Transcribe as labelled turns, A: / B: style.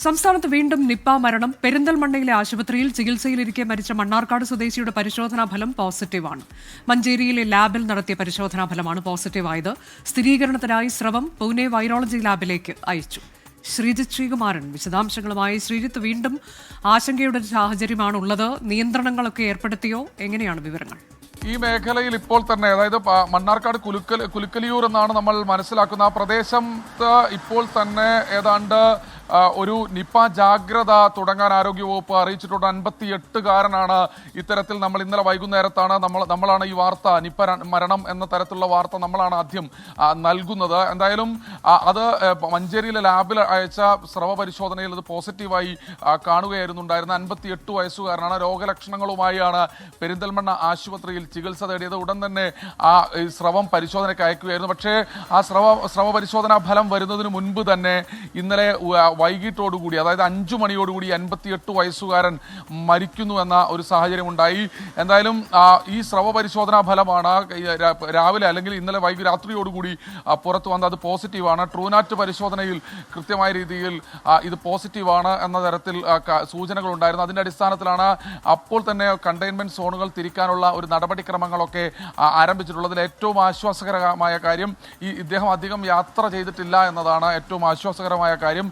A: സംസ്ഥാനത്ത് വീണ്ടും നിപ്പ മരണം. പെരിന്തൽമണ്ണയിലെ ആശുപത്രിയിൽ ചികിത്സയിലിരിക്കെ മരിച്ച മണ്ണാർക്കാട് സ്വദേശിയുടെ പരിശോധനാ ഫലം പോസിറ്റീവാണ്. മഞ്ചേരിയിലെ ലാബിൽ നടത്തിയ പരിശോധനാ ഫലമാണ് പോസിറ്റീവായത്. സ്ഥിരീകരണത്തിനായി സ്രവം പൂനെ വൈറോളജി ലാബിലേക്ക് അയച്ചു. ശ്രീജിത്ത് ശ്രീകുമാരൻ വിശദാംശങ്ങളുമായി. ശ്രീജിത്ത്, വീണ്ടും ആശങ്കയുടെ സാഹചര്യമാണുള്ളത്. നിയന്ത്രണങ്ങളൊക്കെ ഏർപ്പെടുത്തിയോ? എങ്ങനെയാണ് വിവരങ്ങൾ?
B: ഈ മേഖലയിൽ ഇപ്പോൾ തന്നെ, അതായത് മണ്ണാർക്കാട് കുലുക്കലിയൂർ എന്നാണ് നമ്മൾ മനസ്സിലാക്കുന്ന ആ പ്രദേശത്ത് ഇപ്പോൾ തന്നെ ഏതാണ്ട് ഒരു നിപ്പ ജാഗ്രത തുടങ്ങാൻ ആരോഗ്യവകുപ്പ് അറിയിച്ചിട്ടുണ്ട്. 58കാരനാണ് ഇത്തരത്തിൽ. നമ്മൾ ഇന്നലെ വൈകുന്നേരത്താണ് നമ്മളാണ് ഈ വാർത്ത, നിപ്പ മരണം എന്ന തരത്തിലുള്ള വാർത്ത നമ്മളാണ് ആദ്യം നൽകുന്നത്. എന്തായാലും അത് മഞ്ചേരിയിലെ ലാബിൽ അയച്ച സ്രവ പരിശോധനയിൽ അത് പോസിറ്റീവായി കാണുകയായിരുന്നു ഉണ്ടായിരുന്നത്. 58 വയസ്സുകാരനാണ്. രോഗലക്ഷണങ്ങളുമായാണ് പെരിന്തൽമണ്ണ ആശുപത്രിയിൽ ചികിത്സ തേടിയത്. ഉടൻ തന്നെ ആ സ്രവം പരിശോധനയ്ക്ക് അയക്കുകയായിരുന്നു. പക്ഷേ ആ സ്രവ പരിശോധനാ ഫലം വരുന്നതിന് മുൻപ് തന്നെ ഇന്നലെ വൈകിട്ടോടുകൂടി, അതായത് 5 മണിയോടുകൂടി 58 വയസ്സുകാരൻ മരിക്കുന്നു എന്ന ഒരു സാഹചര്യം ഉണ്ടായി. എന്തായാലും ഈ സ്രവ പരിശോധനാ ഫലമാണ് രാവിലെ അല്ലെങ്കിൽ ഇന്നലെ രാത്രിയോടുകൂടി പുറത്തു വന്നത്. അത് പോസിറ്റീവാണ്. ട്രൂനാറ്റ് പരിശോധനയിൽ കൃത്യമായ രീതിയിൽ ഇത് പോസിറ്റീവാണ് എന്ന തരത്തിൽ സൂചനകൾ ഉണ്ടായിരുന്നു. അതിൻ്റെ അടിസ്ഥാനത്തിലാണ് അപ്പോൾ തന്നെ കണ്ടെയ്ൻമെന്റ് സോണുകൾ തിരിക്കാനുള്ള ഒരു നടപടിക്രമങ്ങളൊക്കെ ആരംഭിച്ചിട്ടുള്ളതിൽ ഏറ്റവും ആശ്വാസകരമായ കാര്യം ഇദ്ദേഹം അധികം യാത്ര ചെയ്തിട്ടില്ല എന്നതാണ് ഏറ്റവും ആശ്വാസകരമായ കാര്യം.